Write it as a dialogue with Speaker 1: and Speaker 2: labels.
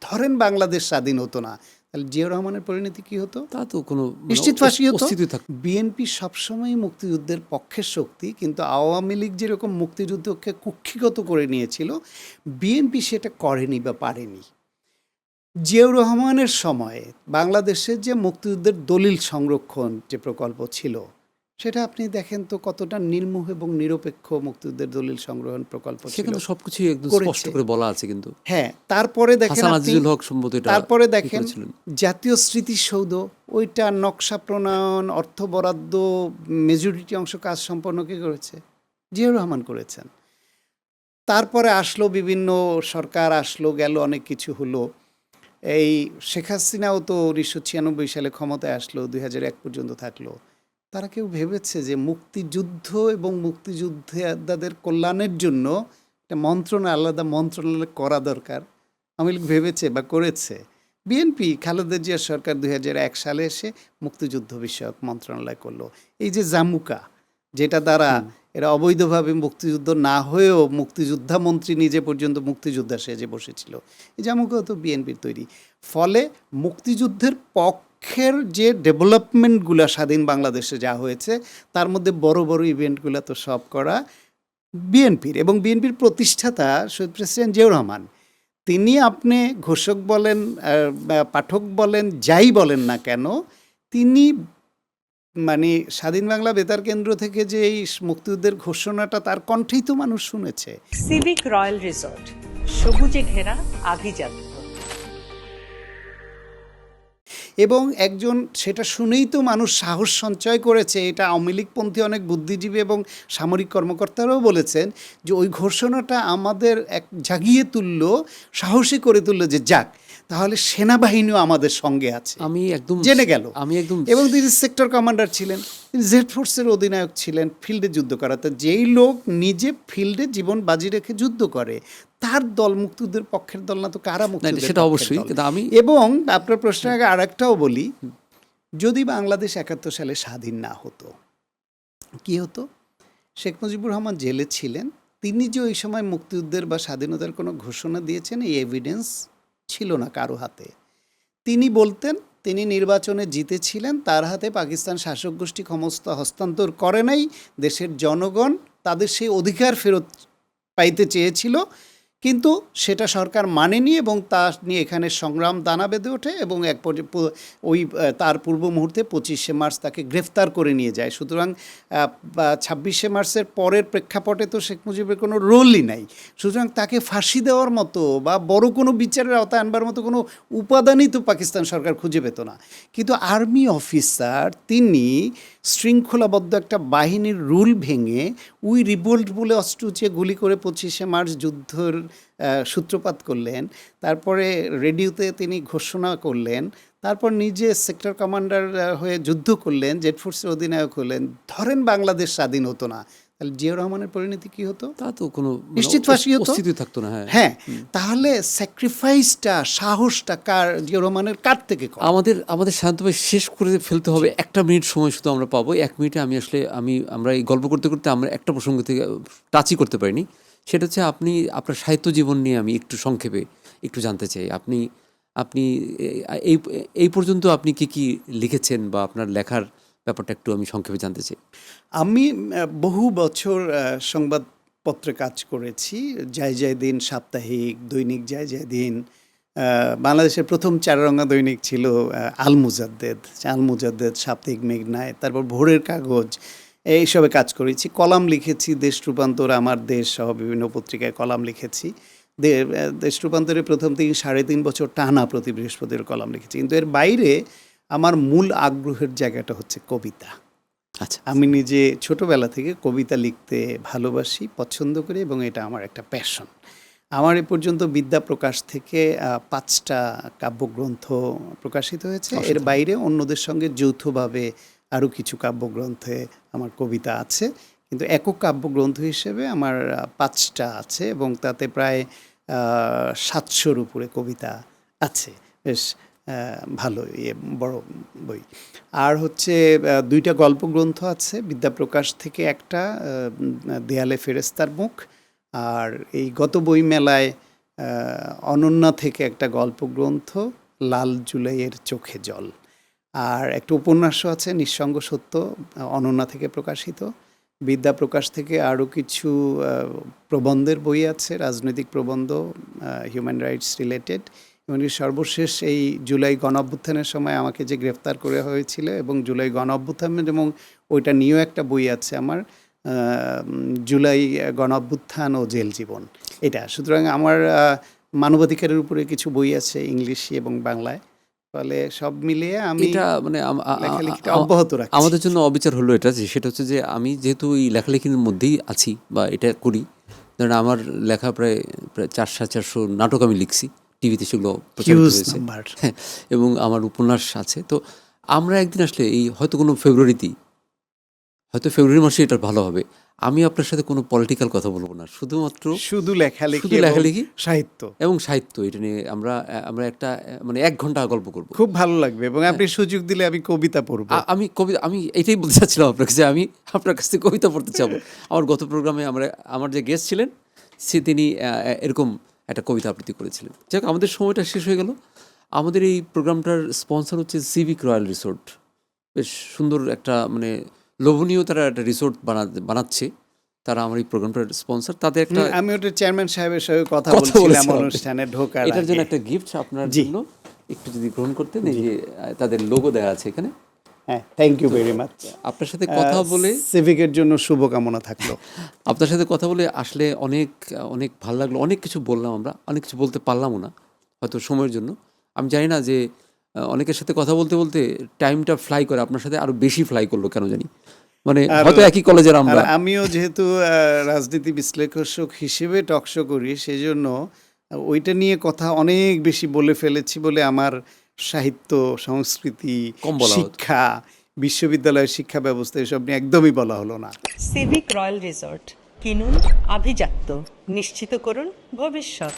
Speaker 1: ধরেন বাংলাদেশ স্বাধীন হতো না, তাহলে জিয়াউর রহমানের পরিণতি কি হতো?
Speaker 2: তা তো কোনো
Speaker 1: নিশ্চিত ফাঁসি হতো।
Speaker 2: অস্তিত্ব থাকতো।
Speaker 1: বিএনপি সবসময় মুক্তিযুদ্ধের পক্ষের শক্তি, কিন্তু আওয়ামী লীগ যেরকম মুক্তিযুদ্ধকে কুক্ষিগত করে নিয়েছিল, বিএনপি সেটা করেনি বা পারেনি। জিয়াউর রহমানের সময়ে বাংলাদেশের যে মুক্তিযুদ্ধের দলিল সংরক্ষণ যে প্রকল্প ছিল, সেটা আপনি দেখেন তো কতটা নির্মোহ এবং নিরপেক্ষ মুক্তিযুদ্ধের দলিল সংগ্রহণ প্রকল্প ছিল।
Speaker 2: সেখানে সবকিছু একদম
Speaker 1: করেছে।
Speaker 2: স্পষ্ট করে বলা আছে কিন্তু।
Speaker 1: হ্যাঁ, তারপরে দেখেন
Speaker 2: হাসান
Speaker 1: আপনি,
Speaker 2: আজিজুল হক সম্ভবত এটা
Speaker 1: তারপরে
Speaker 2: ই
Speaker 1: দেখেন
Speaker 2: করেছিলেন।
Speaker 1: জাতীয় স্মৃতিসৌধ, ওইটা নকশা প্রণয়ন, অর্থ বরাদ্দ, মেজরিটি অংশ কাজ সম্পন্ন কে করেছে? জিয়াউর রহমান করেছেন। তারপরে আসলো বিভিন্ন সরকার, আসলো গেল, অনেক কিছু হলো। এই শেখ হাসিনাও তো 1996 সালে ক্ষমতায় আসলো, 2001 পর্যন্ত থাকলো। তারা কেউ ভেবেছে যে মুক্তিযুদ্ধ এবং মুক্তিযোদ্ধাদের কল্যাণের জন্য একটা আলাদা মন্ত্রণালয় করা দরকার? আওয়ামী লীগ ভেবেছে বা করেছে? বিএনপি খালেদা জিয়া সরকার 2001 সালে এসে মুক্তিযুদ্ধ বিষয়ক মন্ত্রণালয় করলো। এই যে জামুকা, যেটা দ্বারা এরা অবৈধভাবে মুক্তিযুদ্ধ না হয়েও মুক্তিযোদ্ধা মন্ত্রী নিজে পর্যন্ত মুক্তিযোদ্ধা সেজে বসেছিল, এই জামুকা তো বিএনপির তৈরি। ফলে মুক্তিযুদ্ধের পক্ষের যে ডেভেলপমেন্টগুলো স্বাধীন বাংলাদেশে যা হয়েছে, তার মধ্যে বড় বড় ইভেন্টগুলো তো সব করা বিএনপির, এবং বিএনপির প্রতিষ্ঠাতা শহীদ প্রেসিডেন্ট জিয়াউর রহমান। তিনি আপনি ঘোষক বলেন, পাঠক বলেন, যাই বলেন না কেন, তিনি মানে স্বাধীন বাংলা বেতার কেন্দ্র থেকে যে এই মুক্তিযুদ্ধের ঘোষণাটা তার কণ্ঠেই তো মানুষ শুনেছে।
Speaker 3: সিভিক রয়্যাল রিসোর্ট, সবুজে ঘেরা আভিজাত্য।
Speaker 1: এবং একজন, সেটা শুনেই তো মানুষ সাহস সঞ্চয় করেছে। এটা আওয়ামী লীগপন্থী অনেক বুদ্ধিজীবী এবং সামরিক কর্মকর্তারাও বলেছেন যে ওই ঘোষণাটা আমাদের এক জাগিয়ে তুললো, সাহসী করে তুললো যে যাক, তাহলে সেনাবাহিনীও আমাদের সঙ্গে আছে,
Speaker 2: আমি একদম
Speaker 1: জেনে গেল।
Speaker 2: একদম
Speaker 1: এবং তিনি সেক্টর কমান্ডার ছিলেন, তিনি জেড ফোর্সের অধিনায়ক ছিলেন, ফিল্ডে যুদ্ধ করা। তো যেই লোক নিজে ফিল্ডে জীবন বাজি রেখে যুদ্ধ করে, তার দল মুক্তিযুদ্ধের পক্ষের দল না তো কারা মুক্তিযুদ্ধের
Speaker 2: সেটা
Speaker 1: পক্ষের
Speaker 2: অবশ্যই,
Speaker 1: দল?
Speaker 2: কিন্তু আমি
Speaker 1: এবং আপনার প্রশ্নের আগে আরেকটাও বলি, যদি বাংলাদেশ 71 সালে স্বাধীন না হতো, কি হতো? শেখ মুজিবুর রহমান জেলে ছিলেন, তিনি যে ওই সময় মুক্তিযুদ্ধের বা স্বাধীনতার কোনো ঘোষণা দিয়েছেন, এই এভিডেন্স ছিল না কারো হাতে। তিনি বলতেন তিনি নির্বাচনে জিতেছিলেন, তার হাতে পাকিস্তান শাসক গোষ্ঠী ক্ষমতা হস্তান্তর করে নাই, দেশের জনগণ তাদের সেই অধিকার ফেরত পাইতে চেয়েছিল, কিন্তু সেটা সরকার মানেনি, এবং তা নিয়ে এখানে সংগ্রাম দানা বেঁধে ওঠে, এবং এক পর্যায়ে ওই তার পূর্ব মুহূর্তে 25শে মার্চ তাকে গ্রেফতার করে নিয়ে যায়। সুতরাং 26শে মার্চের পরের প্রেক্ষাপটে তো শেখ মুজিবের কোনো রোলই নাই। সুতরাং তাকে ফাঁসি দেওয়ার মতো বা বড় কোনো বিচারের আওতায় আনবার মতো কোনো উপাদানই তো পাকিস্তান সরকার খুঁজে পেত না। কিন্তু আর্মি অফিসার তিনি শৃঙ্খলাবদ্ধ একটা বাহিনীর রুল ভেঙে উই রিভোল্ট বলে অস্ত্র উঁচিয়ে গুলি করে 25শে মার্চ যুদ্ধের সূত্রপাত করলেন। তারপরে রেডিওতে তিনি ঘোষণা করলেন, তারপর নিজে সেক্টর কমান্ডার হয়ে যুদ্ধ করলেন, জেড ফোর্সের অধিনায়ক হলেন। ধরেন বাংলাদেশ স্বাধীন হতো না, তাহলে জিয়াউর রহমানের পরিণতি কি হতো?
Speaker 2: তা তো কোনো
Speaker 1: নিশ্চিত ফাঁসি হতো।
Speaker 2: অস্তিত্ব থাকতো না।
Speaker 1: হ্যাঁ, তাহলে স্যাক্রিফাইসটা, সাহসটা কার, জিয়াউর রহমানের কার থেকে কম?
Speaker 2: আমাদের শান্তভাবে শেষ করে ফেলতে হবে। 1 মিনিট সময় শুধু আমরা পাবো। 1 মিনিটে আমরা এই গল্প করতে করতে আমরা একটা প্রসঙ্গ থেকে টাচই করতে পারিনি। সেটা হচ্ছে আপনার সাহিত্য জীবন নিয়ে আমি একটু সংক্ষেপে একটু জানতে চাই। আপনি এই পর্যন্ত আপনি কি লিখেছেন বা আপনার লেখার ব্যাপারটা একটু আমি সংক্ষেপে জানতে চাই।
Speaker 1: আমি বহু বছর সংবাদপত্রে কাজ করেছি। জয় জয় দিন সাপ্তাহিক, দৈনিক জয় জয় দিন, বাংলাদেশের প্রথম চাররঙা দৈনিক ছিল আল মুজাদ্দেদ, সাপ্তাহিক মেঘনায়, তারপর ভোরের কাগজ, এইসবে কাজ করেছি। কলাম লিখেছি, দেশ রূপান্তর, আমার দেশ সহ বিভিন্ন পত্রিকায় কলাম লিখেছি। দেশ রূপান্তরের প্রথম থেকে 3.5 বছর টানা প্রতি বৃহস্পতির কলাম লিখেছি। কিন্তু এর বাইরে আমার মূল আগ্রহের জায়গাটা হচ্ছে কবিতা।
Speaker 2: আচ্ছা,
Speaker 1: আমি নিজে ছোটবেলা থেকে কবিতা লিখতে ভালোবাসি, পছন্দ করি, এবং এটা আমার একটা প্যাশন। আমার এ পর্যন্ত বিদ্যা প্রকাশ থেকে 5টা কাব্যগ্রন্থ প্রকাশিত হয়েছে। এর বাইরে অন্যদের সঙ্গে যৌথভাবে আরও কিছু কাব্যগ্রন্থে আমার কবিতা আছে, কিন্তু একক কাব্যগ্রন্থ হিসেবে আমার 5টা আছে, এবং তাতে প্রায় 700-র উপরে কবিতা আছে। বেশ ভালো বড় বই। আর হচ্ছে 2টা গল্পগ্রন্থ আছে বিদ্যাপ্রকাশ থেকে, একটা দেয়ালে ফেরেস্তার মুখ, আর এই গত বই মেলায় অনন্যা থেকে একটা গল্প গ্রন্থ লাল জুলাইয়ের চোখে জল, আর একটা উপন্যাসও আছে নিঃসঙ্গ সত্য, অনন্যা থেকে প্রকাশিত। বিদ্যা প্রকাশ থেকে আরও কিছু প্রবন্ধের বই আছে, রাজনৈতিক প্রবন্ধ, হিউম্যান রাইটস রিলেটেড। এমনকি সর্বশেষ এই জুলাই গণঅভ্যুত্থানের সময় আমাকে যে গ্রেফতার করে হয়েছিল এবং জুলাই গণঅভ্যুত্থান এবং ওইটা নিয়েও একটা বই আছে আমার, জুলাই গণঅভ্যুত্থান ও জেল জীবন, এটা। সুতরাং আমার মানবাধিকারের উপরে কিছু বই আছে ইংলিশে এবং বাংলায়। ফলে সব মিলিয়ে আমি
Speaker 2: এটা মানে
Speaker 1: লেখালেখিটা অব্যাহত রাখছি।
Speaker 2: আমাদের জন্য অবিচার হলো এটা, যে সেটা হচ্ছে যে আমি যেহেতু এই লেখালেখির মধ্যেই আছি বা এটা করি, ধরেন আমার লেখা প্রায় 400-400 নাটক আমি লিখছি, টিভিতে সেগুলো প্রচারিত
Speaker 1: Huge
Speaker 2: হয়েছে।
Speaker 1: number।
Speaker 2: হ্যাঁ, এবং আমার উপন্যাস আছে। তো আমরা একদিন আসলে এই হয়তো কোনো ফেব্রুয়ারি মাসে এটা ভালো হবে, আমি আপনার সাথে কোনো পলিটিক্যাল কথা বলবো না, শুধুমাত্র
Speaker 1: শুধু লেখালেখি সাহিত্য
Speaker 2: এবং সাহিত্য, এটা নিয়ে আমরা একটা মানে 1 ঘন্টা গল্প করব।
Speaker 1: খুব ভালো লাগবে, এবং আপনি সুযোগ দিলে আমি কবিতা পড়বো।
Speaker 2: আমি এটাই বলতে চাচ্ছিলাম আপনাকে, যে আমি আপনার কাছ থেকে কবিতা পড়তে চাবো। আমার গত প্রোগ্রামে আমার যে গেস্ট ছিলেন তিনি এরকম একটা কবিতা আবৃত্তি করেছিলেন। যাক, আমাদের সময়টা শেষ হয়ে গেল। আমাদের এই প্রোগ্রামটার স্পন্সর হচ্ছে সিভিক রয়্যাল রিসোর্ট। বেশ সুন্দর একটা মানে লোভনীয় তারা একটা রিসোর্ট বানাচ্ছে, তারা আমার এই প্রোগ্রামটার স্পন্সর। তাদের একটা
Speaker 1: আমি ওটা চেয়ারম্যান সাহেবের সঙ্গে কথা
Speaker 2: কথা
Speaker 1: বলছিলাম
Speaker 2: বলেছিলাম।
Speaker 1: অনুষ্ঠানে ঢোকার
Speaker 2: এটার জন্য
Speaker 1: আগে।
Speaker 2: একটা গিফট আপনার
Speaker 1: জি।
Speaker 2: জন্য, একটু যদি গ্রহণ করতেন। এই যে তাদের লোগো দেওয়া আছে এখানে।
Speaker 1: হ্যাঁ, থ্যাংক ইউ ভেরি মাচ।
Speaker 2: আপনার সাথে কথা বলে
Speaker 1: সিভিকের জন্য শুভকামনা থাকলো।
Speaker 2: আপনার সাথে কথা বলে আসলে অনেক অনেক ভালো লাগলো। অনেক কিছু বললাম, আমরা অনেক কিছু বলতে পারলামও না হয়তো সময়ের জন্য। আমি জানি না যে অনেকের সাথে কথা বলতে বলতে টাইমটা ফ্লাই করে, আপনার সাথে আরো বেশি ফ্লাই করলো কেন জানি। মানে হয়তো একই কলেজের আমরা।
Speaker 1: আর আমিও যেহেতু রাজনীতি বিশ্লেষক হিসেবে টকশো করি, সেজন্য ওইটা নিয়ে কথা অনেক বেশি বলে ফেলেছি বলে আমার সাহিত্য, সংস্কৃতি,
Speaker 2: কম বলা হতো।
Speaker 1: শিক্ষা, বিশ্ববিদ্যালয়ের শিক্ষা ব্যবস্থা এসব নিয়ে একদমই বলা হলো না।
Speaker 3: সিভিক রয়্যাল রিসর্ট, কিনুন আভিজাত্য, নিশ্চিত করুন ভবিষ্যৎ।